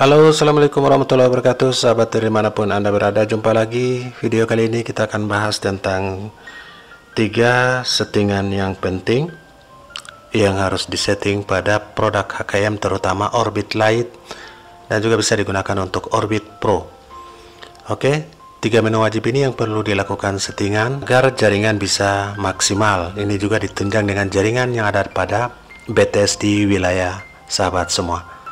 Halo, assalamualaikum warahmatullahi wabarakatuh, sahabat dimanapun Anda berada. Jumpa lagi. Video kali ini kita akan bahas tentang 3 settingan yang penting yang harus disetting pada produk HKM, terutama Orbit Lite, dan juga bisa digunakan untuk Orbit Pro. Oke, 3 menu wajib ini yang perlu dilakukan settingan agar jaringan bisa maksimal. Ini juga ditunjang dengan jaringan yang ada pada BTS di wilayah sahabat semua.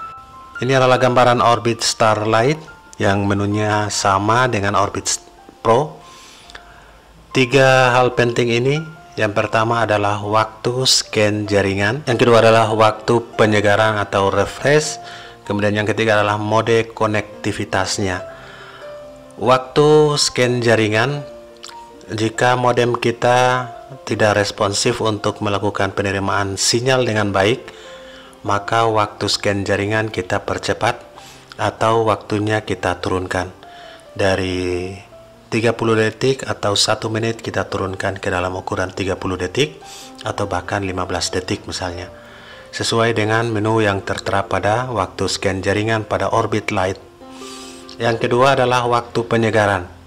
Ini adalah gambaran Orbit Starlight yang menunya sama dengan Orbit Pro. 3 hal penting ini, yang pertama adalah waktu scan jaringan, yang kedua adalah waktu penyegaran atau refresh, kemudian yang ketiga adalah mode konektivitasnya. Waktu scan jaringan, jika modem kita tidak responsif untuk melakukan penerimaan sinyal dengan baik, maka waktu scan jaringan kita percepat atau waktunya kita turunkan dari 30 detik atau 1 menit, kita turunkan ke dalam ukuran 30 detik atau bahkan 15 detik misalnya, sesuai dengan menu yang tertera pada waktu scan jaringan pada Orbit Lite. Yang kedua adalah waktu penyegaran.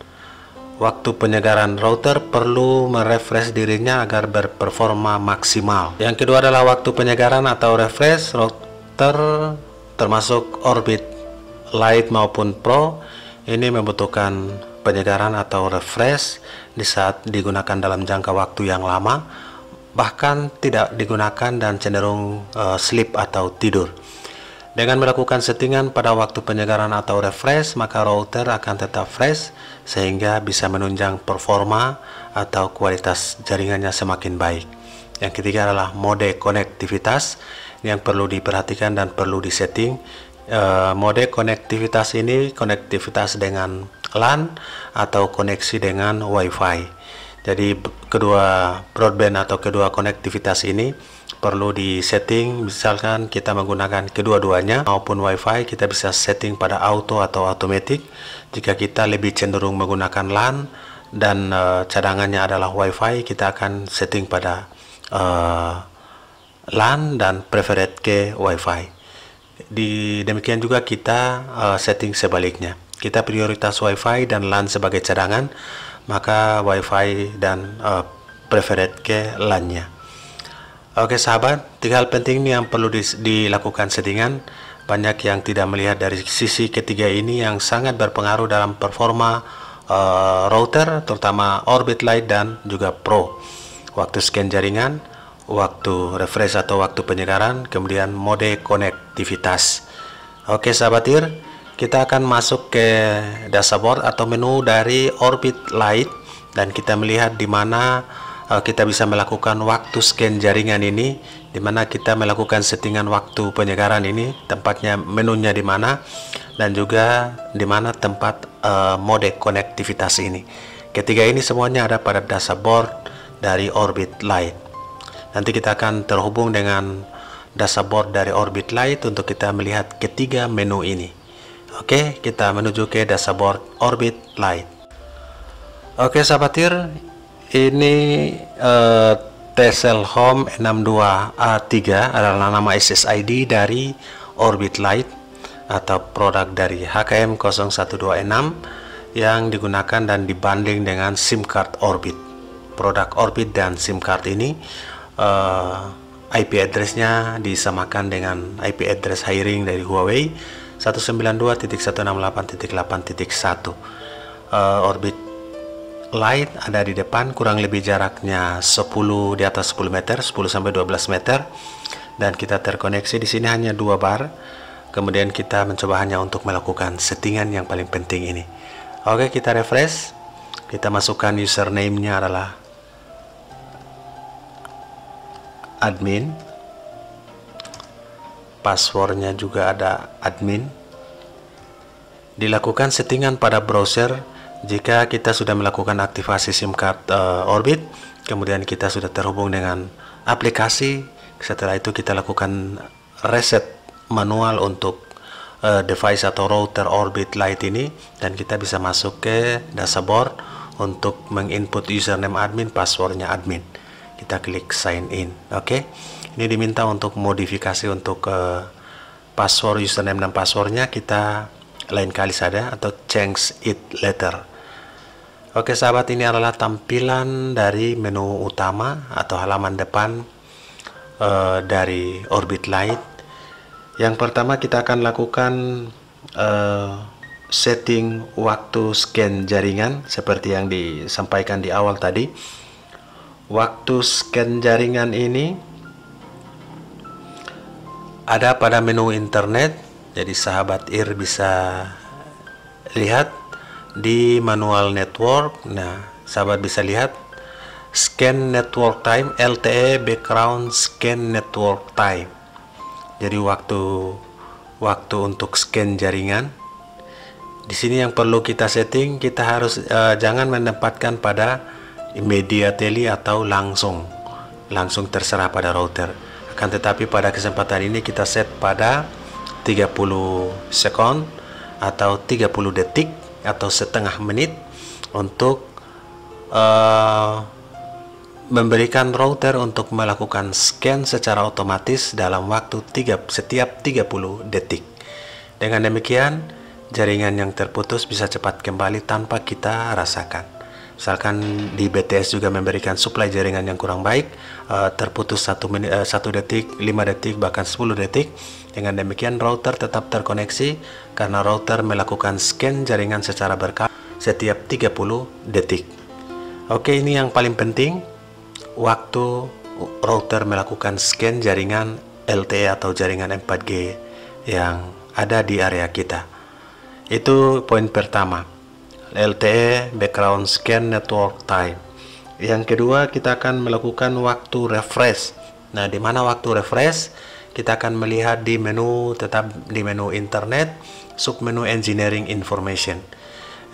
Waktu penyegaran router perlu merefresh dirinya agar berperforma maksimal. Yang kedua adalah waktu penyegaran atau refresh router termasuk Orbit Lite maupun Pro. Ini membutuhkan penyegaran atau refresh di saat digunakan dalam jangka waktu yang lama, bahkan tidak digunakan dan cenderung sleep atau tidur. Dengan melakukan settingan pada waktu penyegaran atau refresh, maka router akan tetap fresh sehingga bisa menunjang performa atau kualitas jaringannya semakin baik. Yang ketiga adalah mode konektivitas yang perlu diperhatikan dan perlu disetting. Mode konektivitas ini konektivitas dengan LAN atau koneksi dengan WiFi. Jadi kedua broadband atau kedua konektivitas ini perlu disetting. Misalkan kita menggunakan kedua-duanya maupun WiFi, kita bisa setting pada auto atau automatic. Jika kita lebih cenderung menggunakan LAN dan cadangannya adalah WiFi, kita akan setting pada LAN dan preferred ke WiFi. Demikian juga kita setting sebaliknya. Kita prioritas WiFi dan LAN sebagai cadangan, maka WiFi dan preferred ke LAN-nya. Oke sahabat, 3 hal penting ini yang perlu dilakukan settingan. Banyak yang tidak melihat dari sisi ketiga ini yang sangat berpengaruh dalam performa router, terutama Orbit Lite dan juga Pro. Waktu scan jaringan, waktu refresh atau waktu penyegaran, kemudian mode konektivitas. Oke sahabat IR, kita akan masuk ke dashboard atau menu dari Orbit Lite dan kita melihat di mana kita bisa melakukan waktu scan jaringan ini, di mana kita melakukan settingan waktu penyegaran ini, tempatnya menunya di mana, dan juga di mana tempat mode konektivitas ini. Ketiga ini semuanya ada pada dashboard dari Orbit Lite. Nanti kita akan terhubung dengan dashboard dari Orbit Lite untuk kita melihat ketiga menu ini. Oke, kita menuju ke dashboard Orbit Lite. Oke sahabat IR, ini Tcell Home 62A3 adalah nama SSID dari Orbit Lite atau produk dari HKM 0126 yang digunakan dan dibanding dengan SIM card Orbit. Produk Orbit dan SIM card ini IP address-nya disamakan dengan IP address hiring dari Huawei 192.168.8.1. Orbit Lite ada di depan, kurang lebih jaraknya 10 di atas 10 meter, 10 sampai 12 meter, dan kita terkoneksi di sini hanya 2 bar. Kemudian kita mencoba hanya untuk melakukan settingan yang paling penting ini. Oke, kita refresh. Kita masukkan username-nya adalah admin. Passwordnya juga ada admin. Dilakukan settingan pada browser. Jika kita sudah melakukan aktivasi SIM card Orbit, kemudian kita sudah terhubung dengan aplikasi, setelah itu kita lakukan reset manual untuk device atau router Orbit Lite ini, dan kita bisa masuk ke dashboard untuk menginput username admin, passwordnya admin. Kita klik sign in. Oke, ini diminta untuk modifikasi untuk password, username dan passwordnya kita lain kali saja atau change it later. Oke sahabat, ini adalah tampilan dari menu utama atau halaman depan dari Orbit Lite. Yang pertama kita akan lakukan setting waktu scan jaringan seperti yang disampaikan di awal tadi. Waktu scan jaringan ini ada pada menu internet, jadi sahabat IR bisa lihat di manual network. Nah, sahabat bisa lihat scan network time, LTE background scan network time. Jadi waktu untuk scan jaringan. Di sini yang perlu kita setting, kita harus jangan menempatkan pada immediately atau langsung terserah pada router. Akan tetapi pada kesempatan ini kita set pada 30 second atau 30 detik atau setengah menit untuk memberikan router untuk melakukan scan secara otomatis dalam waktu setiap 30 detik. Dengan demikian, jaringan yang terputus bisa cepat kembali tanpa kita rasakan. Misalkan di BTS juga memberikan suplai jaringan yang kurang baik, terputus 1 detik, 5 detik, bahkan 10 detik. Dengan demikian router tetap terkoneksi karena router melakukan scan jaringan secara berkala setiap 30 detik. Oke, ini yang paling penting, waktu router melakukan scan jaringan LTE atau jaringan 4G yang ada di area kita. Itu poin pertama, LTE background scan network time. Yang kedua, kita akan melakukan waktu refresh. Nah, di mana waktu refresh? Kita akan melihat di menu, tetap di menu internet, submenu engineering information.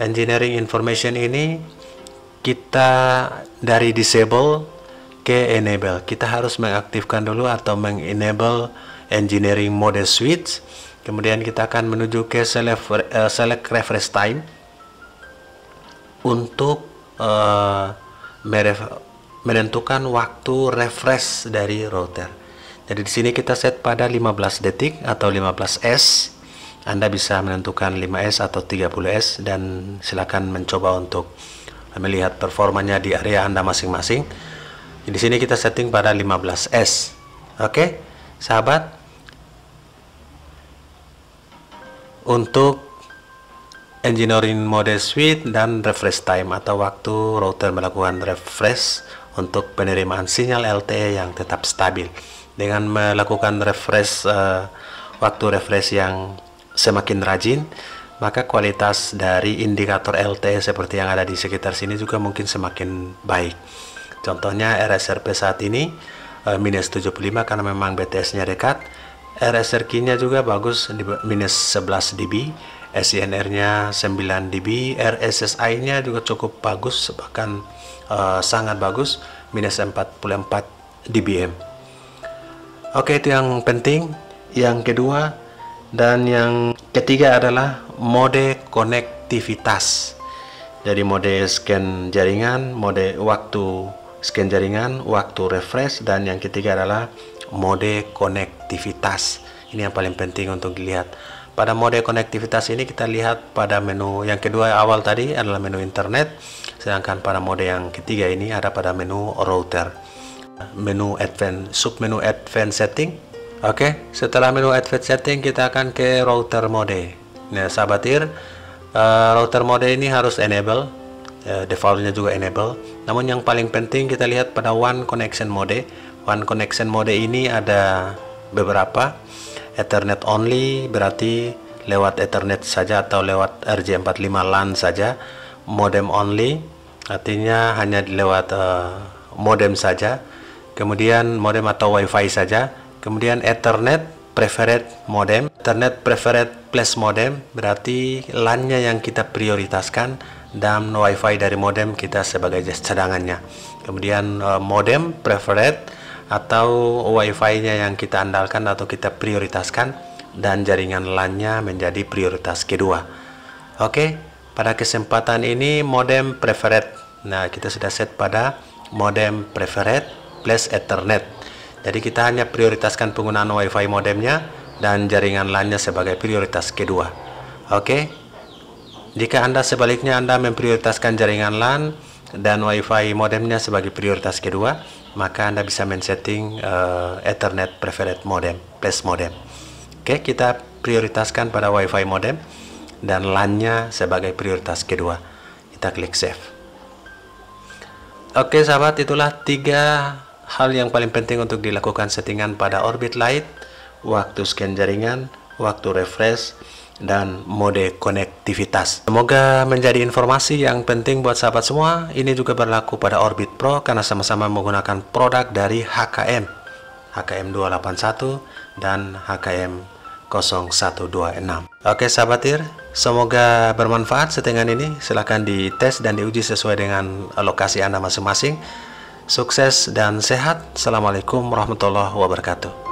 Engineering information ini kita dari disable ke enable. Kita harus mengaktifkan dulu atau mengenable engineering mode switch. Kemudian kita akan menuju ke select refresh time untuk menentukan waktu refresh dari router. Jadi di sini kita set pada 15 detik atau 15S. Anda bisa menentukan 5S atau 30S dan silakan mencoba untuk melihat performanya di area Anda masing-masing. Di sini kita setting pada 15S. Oke, sahabat. Untuk engineering mode switch dan refresh time atau waktu router melakukan refresh untuk penerimaan sinyal LTE yang tetap stabil. Dengan melakukan refresh waktu refresh yang semakin rajin, maka kualitas dari indikator LTE seperti yang ada di sekitar sini juga mungkin semakin baik. Contohnya RSRP saat ini minus 75 karena memang BTS-nya dekat. RSRQ-nya juga bagus di minus 11 dB, SINR-nya 9 dB, RSSI-nya juga cukup bagus, bahkan sangat bagus, minus 44 dBm. Oke, itu yang penting. Yang kedua dan yang ketiga adalah mode konektivitas. Jadi mode scan jaringan, mode waktu scan jaringan, waktu refresh, dan yang ketiga adalah mode konektivitas. Ini yang paling penting untuk dilihat. Pada mode konektivitas ini kita lihat pada menu yang kedua awal tadi adalah menu internet, sedangkan pada mode yang ketiga ini ada pada menu router. Menu advance, submenu advance setting. Oke, setelah menu advance setting kita akan ke router mode. Nah, sahabat IR, router mode ini harus enable, defaultnya juga enable. Namun yang paling penting kita lihat pada one connection mode. One connection mode ini ada beberapa. Ethernet only berarti lewat Ethernet saja atau lewat RJ45 LAN saja. Modem only artinya hanya lewat modem saja. Kemudian modem atau WiFi saja. Kemudian Ethernet preferred modem. Ethernet preferred plus modem berarti LAN-nya yang kita prioritaskan dan WiFi dari modem kita sebagai cadangannya. Kemudian modem preferred atau WiFi-nya yang kita andalkan atau kita prioritaskan, dan jaringan LAN-nya menjadi prioritas kedua. Oke, pada kesempatan ini modem preferred. Nah, kita sudah set pada modem preferred plus Ethernet. Jadi kita hanya prioritaskan penggunaan WiFi modemnya, dan jaringan LAN-nya sebagai prioritas kedua. Oke. Jika Anda sebaliknya Anda memprioritaskan jaringan LAN dan WiFi modemnya sebagai prioritas kedua, maka Anda bisa men-setting Ethernet Preferred Modem, Flash Modem. Oke, kita prioritaskan pada WiFi modem dan LAN-nya sebagai prioritas kedua. Kita klik save. Oke sahabat, itulah 3 hal yang paling penting untuk dilakukan settingan pada Orbit Lite: waktu scan jaringan, waktu refresh, dan mode konektivitas. Semoga menjadi informasi yang penting buat sahabat semua. Ini juga berlaku pada Orbit Pro karena sama-sama menggunakan produk dari HKM 281 dan HKM 0126. Oke sahabatir, semoga bermanfaat settingan ini. Silahkan dites dan diuji sesuai dengan lokasi Anda masing-masing. Sukses dan sehat. Assalamualaikum warahmatullahi wabarakatuh.